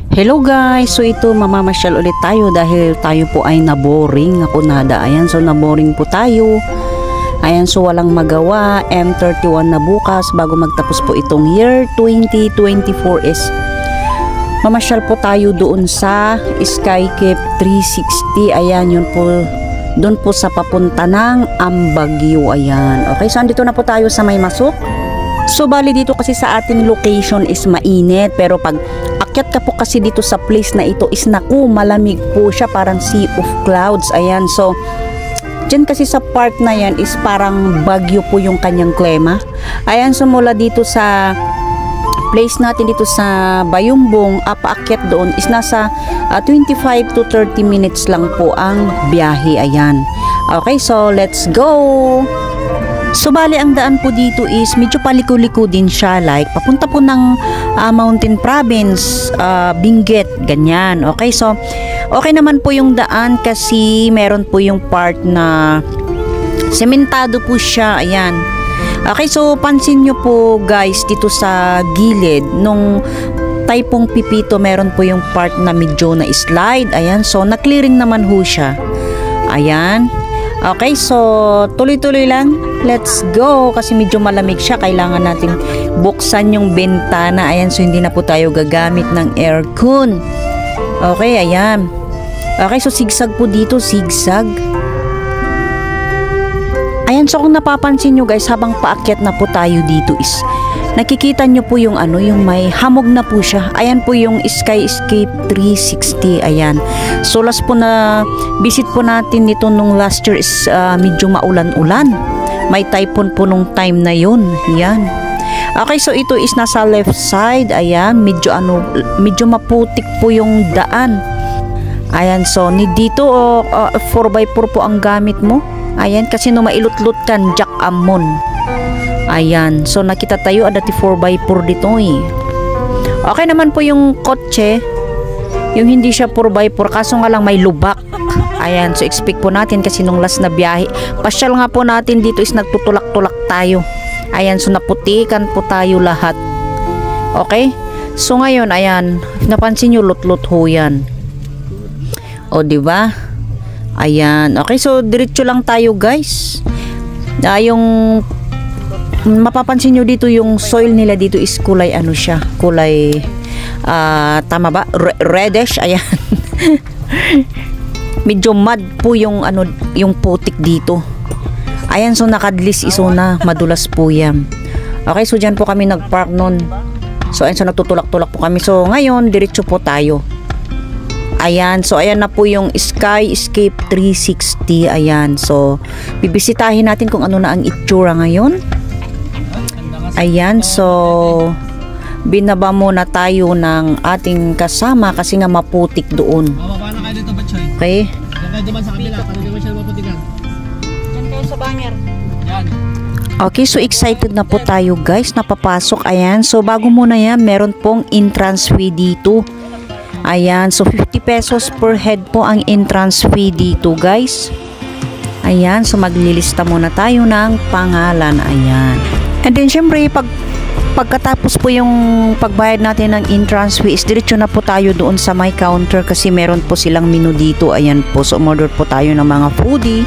Hello guys, so ito mamamasyal ulit tayo dahil tayo po ay naboring na kunada. Ayan, so naboring po tayo. Ayan, so walang magawa. M31 na bukas bago magtapos po itong year 2024 is mamasyal po tayo doon sa Skycape 360. Ayan, yun po, doon po sa papunta ng Ambagyo. Ayan, okay, so andito na po tayo sa May Masok. So bali dito kasi sa ating location is mainit, pero pag akyat ka po kasi dito sa place na ito is naku, malamig po siya, parang sea of clouds. Ayan, so dyan kasi sa part na yan is parang bagyo po yung kanyang klima. Ayan, so mula dito sa place natin dito sa Bayumbong, paakyat doon is nasa 25 to 30 minutes lang po ang biyahe. Ayan, okay, so let's go. So bali ang daan po dito is medyo paliko-liko din siya, like papunta po ng Mountain Province, Benguet, ganyan. Okay, so okay naman po yung daan kasi meron po yung part na sementado po siya. Ayan, okay, so pansin nyo po guys dito sa gilid nung typong pipito, meron po yung part na medyo na slide. Ayan, so na-clearing naman ho siya. Ayan, okay, so tuloy-tuloy lang. Let's go kasi medyo malamig siya. Kailangan natin buksan yung bintana. Ayan, so hindi na po tayo gagamit ng aircon. Okay, ayan. Okay, so zigzag po dito, zigzag. Ayan, so kung napapansin nyo guys, habang paakyat na po tayo dito is nakikita nyo po yung ano, yung may hamog na po siya. Ayan po yung Skycape 360. Ayan, so last po na visit po natin nito nung last year is medyo maulan-ulan. May typhoon po nung time na yun. Yan. Okay, so ito is nasa left side. Ayan, medyo medyo maputik po yung daan. Ayan, so ni dito 4x4 po ang gamit mo. Ayan, kasi no mailot-lot kan jack amon. Ayan, so nakita tayo dati 4x4 dito eh. Okay naman po yung kotse, yung hindi siya 4x4, kaso nga lang may lubak. Ayan, so expect po natin kasi nung last na biyahe, pasyal nga po natin dito is nagtutulak-tulak tayo. Ayan, so naputikan po tayo lahat. Okay, so ngayon ayan, napansin nyo lot-lot ho yan. O diba? Ayan, okay, so diretso lang tayo guys. Yung mapapansin nyo dito yung soil nila dito is kulay ano siya, kulay tama ba? Reddish. Ayan. Medyo mud po yung ano, yung putik dito. Ayan, so nakadlis iso na, madulas po yan. Okay, so dyan po kami nagpark nun. So ayan, so nagtutulak-tulak po kami. So ngayon diretso po tayo. Ayan, so ayan na po yung Skycape 360. Ayan, so bibisitahin natin kung ano na ang itsura ngayon. Ayan, so binaba muna tayo ng ating kasama kasi nga maputik doon. Okay. Okay, so excited na po tayo guys, napapasok. Ayan, so bago muna yan, meron pong entrance fee dito. Ayan, so 50 pesos per head po ang entrance fee dito guys. Ayan, so maglilista muna tayo ng pangalan. Ayan, and then syempre pagkatapos po yung pagbayad natin ng entrance fee is diretso na po tayo doon sa may counter kasi meron po silang menu dito. Ayan po, so umorder po tayo ng mga foodie.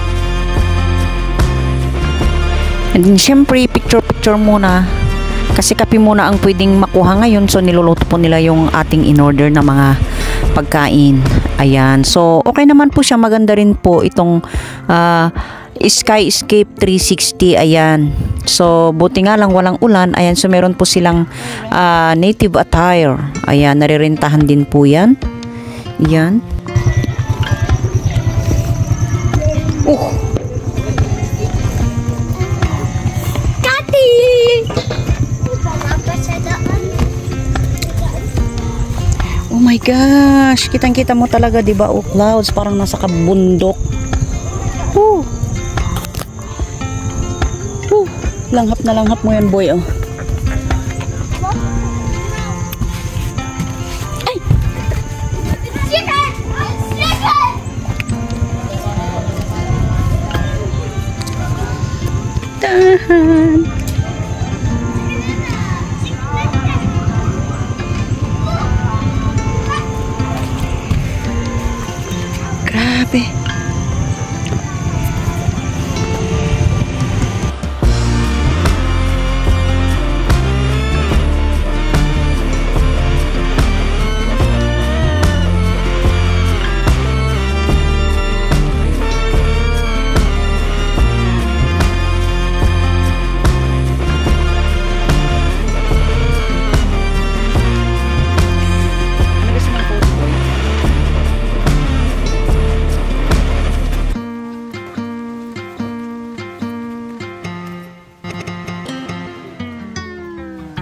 And then syempre picture muna kasi kape muna ang pwedeng makuha ngayon, so niluluto po nila yung ating in-order na mga pagkain. Ayan, so okay naman po siya, maganda rin po itong Skycape 360. Ayan, so buti nga lang walang ulan. Ayan, so meron po silang native attire. Ayan, narirentahan din po yan. Ayan. Kati! Oh my gosh, kitang-kita mo talaga, 'di ba? Oh, clouds, parang nasa kabundok. Woo. Langhap na langhap mo yan, boy. Oh. Ay! Tahan! kape.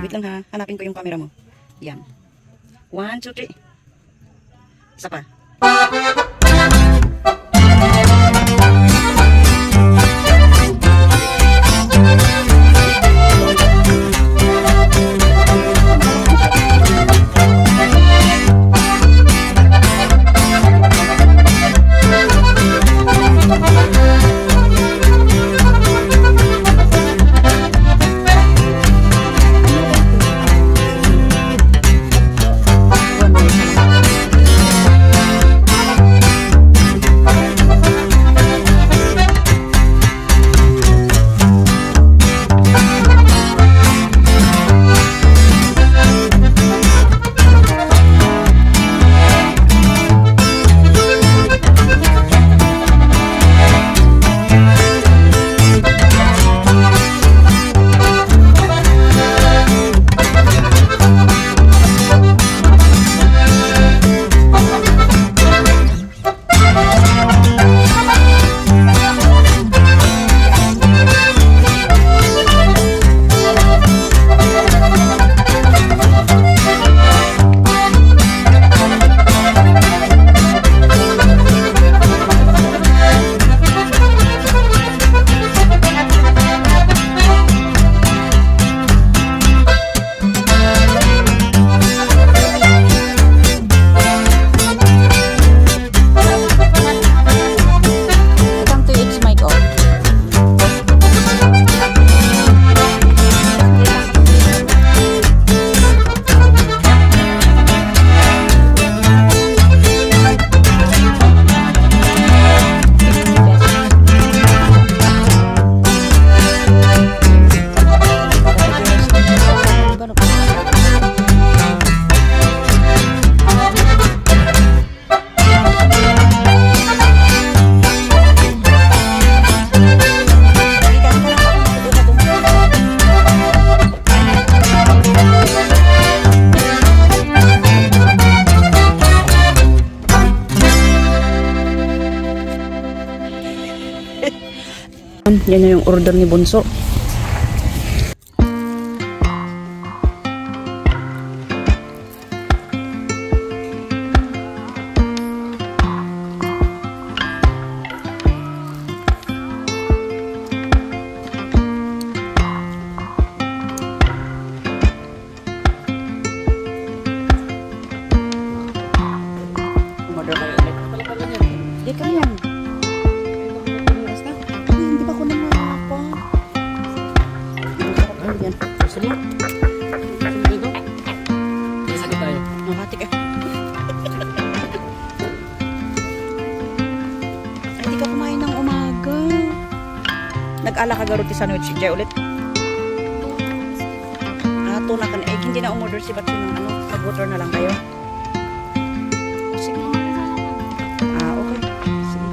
Wait lang ha, hanapin ko yung camera mo. Yan. 1, 2, 3. Isa pa. Yan na yung order ni Bunso. Order kayo ulit. Di ka yan. Hindi ba ako namapa? Yan. Gusto mo? Dito? Sige tayo. Nakatik eh. Hindi ka kumain ng umaga. Nag-ala ka garuti sandwich. Jay ulit. Tuna ka na. Eh, hindi na umorder si Batsi ng ano. Mag-water na lang kayo. Sige. Okay. Sige.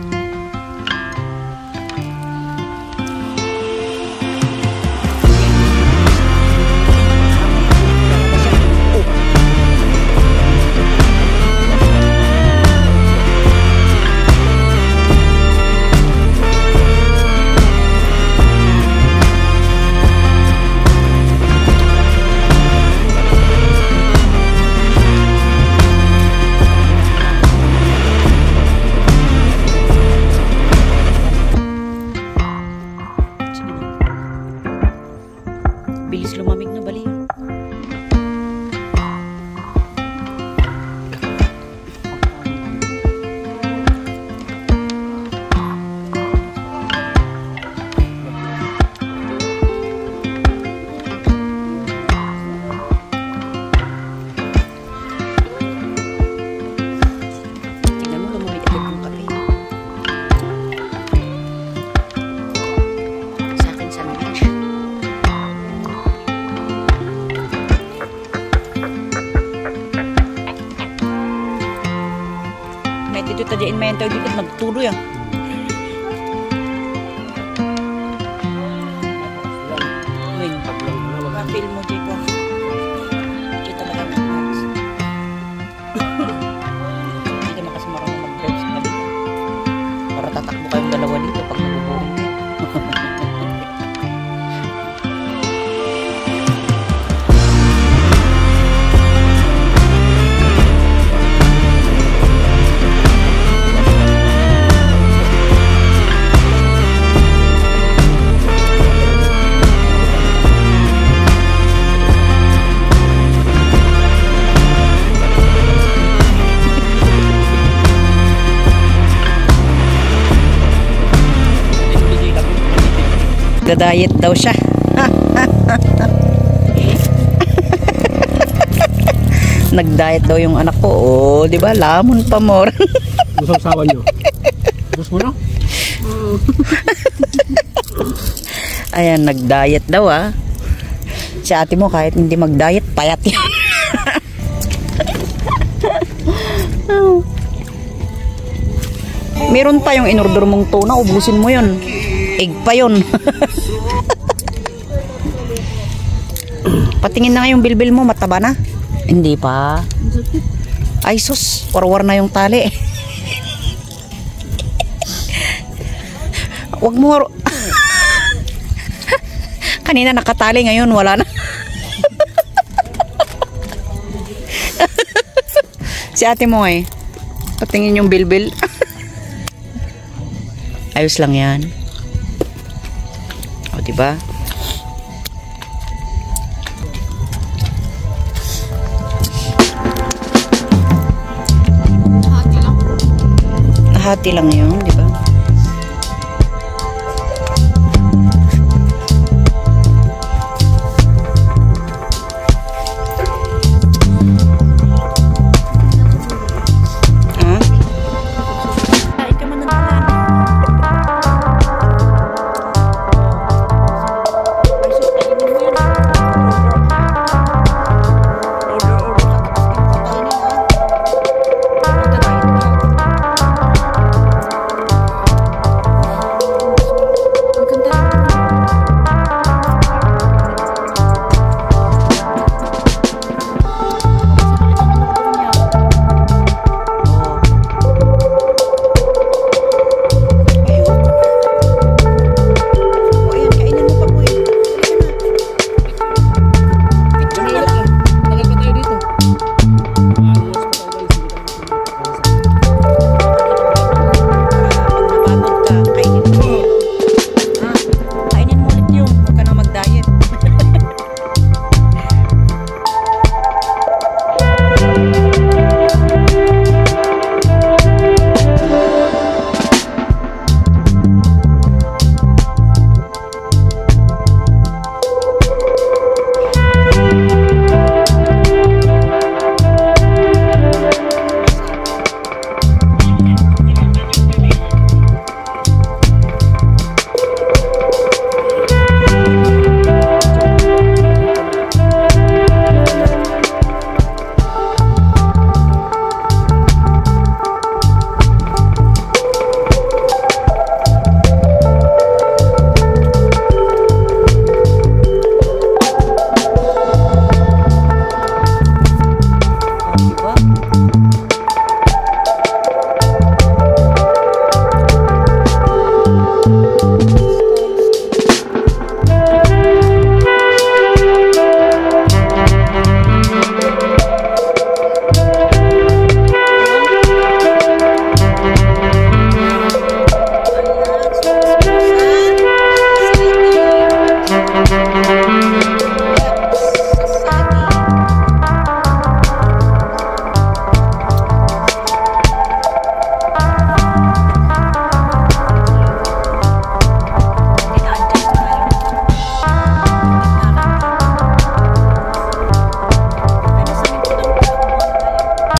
dito tayo invento dito nagtuloy ah. Wing. Kapil mo dito. Ito talaga mag-box. Hindi naman kasi marunong mag-drive sa dito. Para tatakbo kayong dalawa dito pag nabuburing kayo. Nagda-diet daw siya. Nag-diet daw yung anak ko. Oh, 'di ba? Lamon pa more. Gusto sawa niyo. Gusto mo na? Ayan, nag-diet daw ah. Si ate mo kahit hindi mag-diet, payat yan. Meron pa yung in-order mong tuna, ubusin mo yun. Egg pa yun. Patingin na nga yung bilbil mo, mataba na. Hindi pa. Ay sus, warwar na yung tali. Wag mo. Kanina nakatali, ngayon wala na. Si ate mo eh. Patingin yung bilbil. Ayos lang yan. O, diba? Hati lang yun.